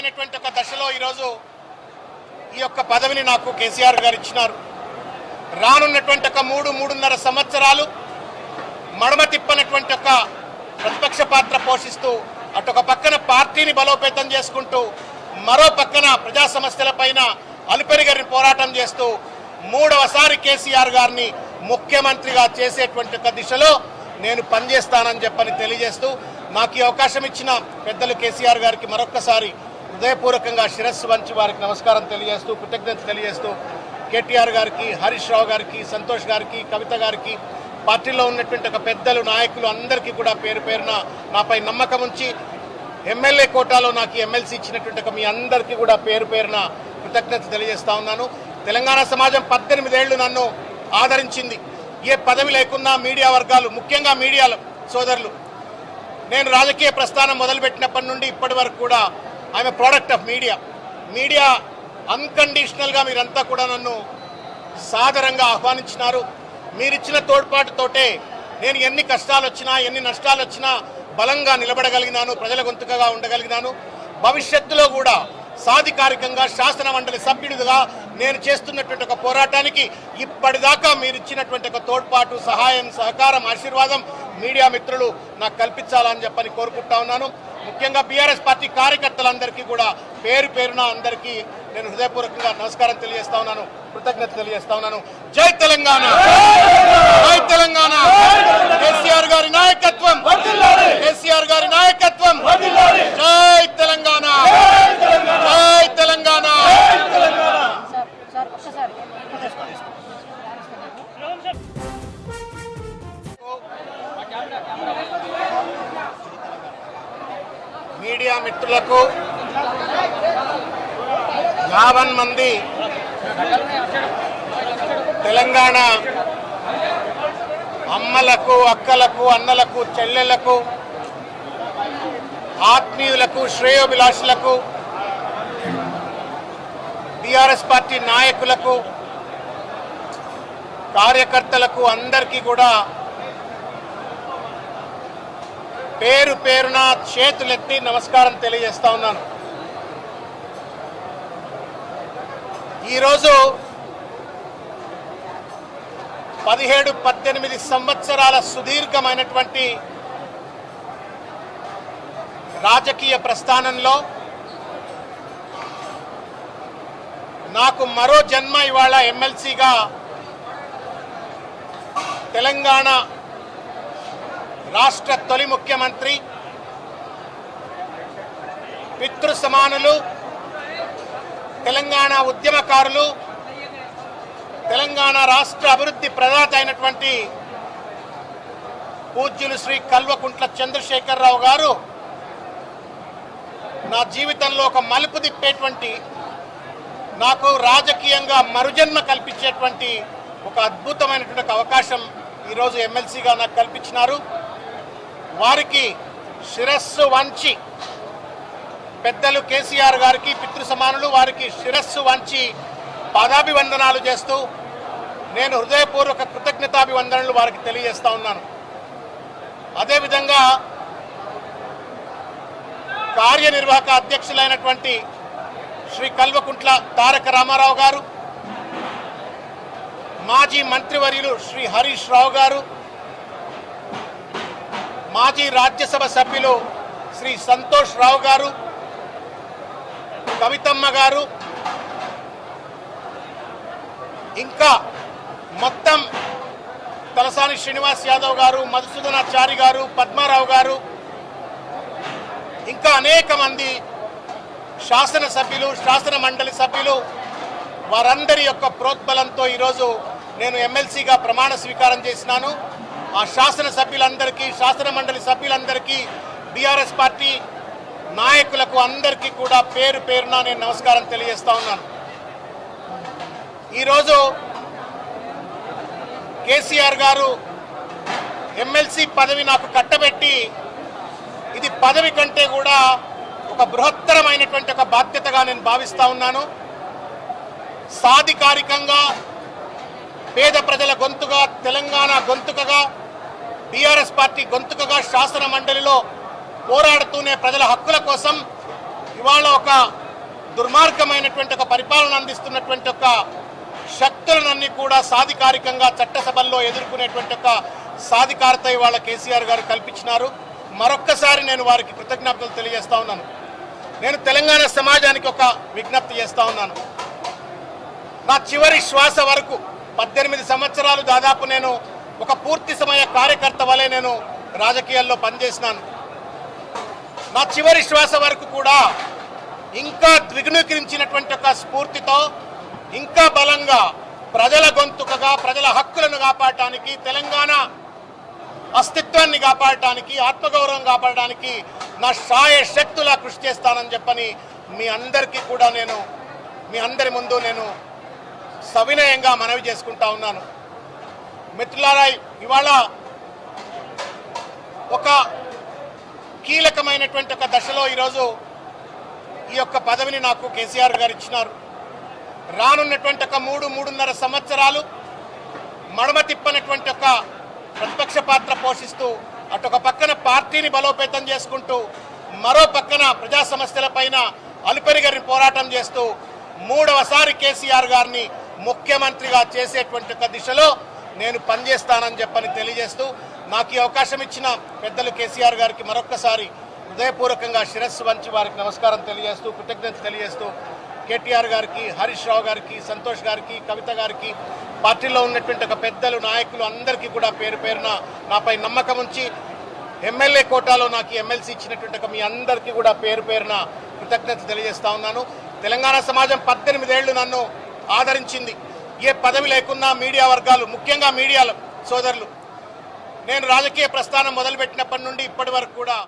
సుదీర్ఘమైనటువంటి ఒక దశలో ఈరోజు ఈ యొక్క పదవిని నాకు కేసీఆర్ గారు ఇచ్చినారు. రానున్నటువంటి ఒక 3-3.5 సంవత్సరాలు మడమ తిప్పనటువంటి ఒక ప్రతిపక్ష పాత్ర పోషిస్తూ అటొక పక్కన పార్టీని బలోపేతం చేసుకుంటూ మరో పక్కన ప్రజా సమస్యలపైన అలుపెరుగని పోరాటం చేస్తూ మూడవసారి కేసీఆర్ గారిని ముఖ్యమంత్రిగా చేసేటువంటి ఒక దిశలో నేను పనిచేస్తానని చెప్పని తెలియజేస్తూ నాకు ఈ అవకాశం ఇచ్చిన పెద్దలు కేసీఆర్ గారికి మరొక్కసారి హృదయపూర్వకంగా శిరస్సు వంచి వారికి నమస్కారం తెలియజేస్తూ కృతజ్ఞత తెలియజేస్తూ కేటీఆర్ గారికి, హరీష్ రావు గారికి, సంతోష్ గారికి, కవిత గారికి, పార్టీలో ఉన్నటువంటి ఒక పెద్దలు నాయకులు అందరికీ కూడా పేరు పేరున నాపై నమ్మకం ఉంచి ఎమ్మెల్యే కోటాలో నాకు ఎమ్మెల్సీ ఇచ్చినటువంటి ఒక మీ అందరికీ కూడా పేరు పేరున కృతజ్ఞత తెలియజేస్తా ఉన్నాను. తెలంగాణ సమాజం 18 ఏళ్లు నన్ను ఆదరించింది. ఏ పదవి లేకున్నా మీడియా వర్గాలు, ముఖ్యంగా మీడియా సోదరులు, నేను రాజకీయ ప్రస్థానం మొదలుపెట్టినప్పటి నుండి ఇప్పటి వరకు కూడా I'm product of media. Media అన్కండిషనల్గా మీరంతా కూడా నన్ను సాదరంగా ఆహ్వానించినారు. మీరిచ్చిన తోడ్పాటుతోటే నేను ఎన్ని కష్టాలు వచ్చినా, ఎన్ని నష్టాలు వచ్చినా బలంగా నిలబడగలిగినాను, ప్రజల గొంతుకగా ఉండగలిగినాను. భవిష్యత్తులో కూడా సాధికారికంగా శాసన మండలి సభ్యుడిగా నేను చేస్తున్నటువంటి ఒక పోరాటానికి ఇప్పటిదాకా మీరు ఇచ్చినటువంటి ఒక తోడ్పాటు, సహాయం, సహకారం, ఆశీర్వాదం మీడియా మిత్రులు నాకు కల్పించాలని చెప్పని కోరుకుంటా ఉన్నాను. ముఖ్యంగా బీఆర్ఎస్ పార్టీ కార్యకర్తలందరికీ కూడా పేరు పేరున అందరికీ నేను హృదయపూర్వకంగా నమస్కారం తెలియజేస్తా ఉన్నాను, కృతజ్ఞత తెలియజేస్తా ఉన్నాను. జై తెలంగాణ, జై తెలంగాణ. కేసీఆర్ గారి నాయకత్వం, కేసీఆర్ గారి నాయకత్వం. జై తెలంగాణ, జై తెలంగాణ. మీడియా మిత్రులకు 50 మంది తెలంగాణ అమ్మలకు, అక్కలకు, అన్నలకు, చెల్లెళ్లకు, ఆత్మీయులకు, శ్రేయోభిలాషులకు, బీఆర్ఎస్ పార్టీ నాయకులకు, కార్యకర్తలకు అందరికీ కూడా పేరు పేరున చేతులెత్తి నమస్కారం తెలియజేస్తా ఉన్నాను. ఈరోజు 17-18 సంవత్సరాల సుదీర్ఘమైనటువంటి రాజకీయ ప్రస్థానంలో నాకు మరో జన్మ ఇవాళ ఎమ్మెల్సీగా తెలంగాణ రాష్ట్ర తొలి ముఖ్యమంత్రి, పితృ సమానులు, తెలంగాణ ఉద్యమకారులు, తెలంగాణ రాష్ట్ర అభివృద్ధి ప్రదాత అయినటువంటి పూజ్యులు శ్రీ కల్వకుంట్ల చంద్రశేఖరరావు గారు నా జీవితంలో ఒక మలుపు తిప్పేటువంటి, నాకు రాజకీయంగా మరుజన్మ కల్పించేటువంటి ఒక అద్భుతమైనటువంటి అవకాశం ఈరోజు ఎమ్మెల్సీగా నాకు కల్పించినారు. వారికి శిరస్సు వంచి, పెద్దలు కేసీఆర్ గారికి, పితృ సమానులు వారికి శిరస్సు వంచి పాదాభివందనాలు చేస్తూ నేను హృదయపూర్వక కృతజ్ఞతాభివందనలు వారికి తెలియజేస్తా ఉన్నాను. అదేవిధంగా కార్యనిర్వాహక అధ్యక్షులైనటువంటి శ్రీ కల్వకుంట్ల తారక రామారావు గారు, మాజీ మంత్రివర్యులు శ్రీ హరీష్ రావు గారు, మాజీ రాజ్యసభ సభ్యులు శ్రీ సంతోష్ రావు గారు, కవితమ్మ గారు, ఇంకా మొత్తం తలసాని శ్రీనివాస్ యాదవ్ గారు, మధుసూదనాచారి గారు, పద్మారావు గారు, ఇంకా అనేక మంది శాసనసభ్యులు, శాసన మండలి సభ్యులు, వారందరి యొక్క ప్రోద్బలంతో ఈరోజు నేను ఎమ్మెల్సీగా ప్రమాణ స్వీకారం చేసినాను. ఆ శాసనసభ్యులందరికీ, శాసన మండలి సభ్యులందరికీ, బీఆర్ఎస్ పార్టీ నాయకులకు అందరికీ కూడా పేరు పేరున నేను నమస్కారం తెలియజేస్తా ఉన్నాను. ఈరోజు కేసీఆర్ గారు ఎమ్మెల్సీ పదవి నాకు కట్టబెట్టి, ఇది పదవి కంటే కూడా ఒక బృహత్తరమైనటువంటి ఒక బాధ్యతగా నేను భావిస్తా ఉన్నాను. సాధికారికంగా పేద ప్రజల గొంతుగా, తెలంగాణ గొంతుకగా, బీఆర్ఎస్ పార్టీ గొంతుకగా శాసన మండలిలో పోరాడుతూనే ప్రజల హక్కుల కోసం ఇవాళ ఒక దుర్మార్గమైనటువంటి ఒక పరిపాలన అందిస్తున్నటువంటి ఒక శక్తులనన్నీ కూడా సాధికారికంగా చట్టసభల్లో ఎదుర్కొనేటువంటి ఒక సాధికారత ఇవాళ కేసీఆర్ గారు కల్పించినారు. మరొక్కసారి నేను వారికి కృతజ్ఞతలు తెలియజేస్తా ఉన్నాను. నేను తెలంగాణ సమాజానికి ఒక విజ్ఞప్తి చేస్తా ఉన్నాను. నా చివరి శ్వాస వరకు 18 సంవత్సరాలు దాదాపు నేను ఒక పూర్తి సమయ కార్యకర్త వలె నేను రాజకీయాల్లో పనిచేసినాను. నా చివరి శ్వాస వరకు కూడా ఇంకా ద్విగుణీకరించినటువంటి ఒక స్ఫూర్తితో ఇంకా బలంగా ప్రజల గొంతుకగా ప్రజల హక్కులను కాపాడటానికి, తెలంగాణ అస్తిత్వాన్ని కాపాడటానికి, ఆత్మగౌరవం కాపాడడానికి నా శాయ శక్తులా కృషి చేస్తానని చెప్పని మీ అందరికీ కూడా నేను మీ అందరి ముందు నేను సవినయంగా మనవి చేసుకుంటా ఉన్నాను. మిత్రులారా, ఇవాళ ఒక కీలకమైనటువంటి ఒక దశలో ఈరోజు ఈ యొక్క పదవిని నాకు కేసీఆర్ గారు ఇచ్చినారు. రానున్నటువంటి ఒక 3-3.5 సంవత్సరాలు మడమ తిప్పనటువంటి ఒక ప్రతిపక్ష పాత్ర పోషిస్తూ అటు ఒక పక్కన పార్టీని బలోపేతం చేసుకుంటూ మరో పక్కన ప్రజా సమస్యలపైన అలుపెరుగని పోరాటం చేస్తూ 3వసారి కేసీఆర్ గారిని ముఖ్యమంత్రిగా చేసేటువంటి ఒక దిశలో నేను పనిచేస్తానని చెప్పని తెలియజేస్తూ నాకు ఈ అవకాశం ఇచ్చిన పెద్దలు కేసీఆర్ గారికి మరొక్కసారి హృదయపూర్వకంగా శిరస్సు వంచి వారికి నమస్కారం తెలియజేస్తూ కృతజ్ఞత తెలియజేస్తూ కేటీఆర్ గారికి, హరీష్ రావు గారికి, సంతోష్ గారికి, కవిత గారికి, పార్టీలో ఉన్నటువంటి ఒక పెద్దలు నాయకులు అందరికీ కూడా పేరు పేరున నాపై నమ్మకం ఉంచి ఎమ్మెల్యే కోటాలో నాకు ఎమ్మెల్సీ ఇచ్చినటువంటి ఒక మీ అందరికీ కూడా పేరు పేరున కృతజ్ఞత తెలియజేస్తా ఉన్నాను. తెలంగాణ సమాజం 18 ఏళ్లు నన్ను ఆదరించింది. ఏ పదవి లేకున్నా మీడియా వర్గాలు, ముఖ్యంగా మీడియా సోదరులు, నేను రాజకీయ ప్రస్థానం మొదలుపెట్టినప్పటి నుండి ఇప్పటి వరకు కూడా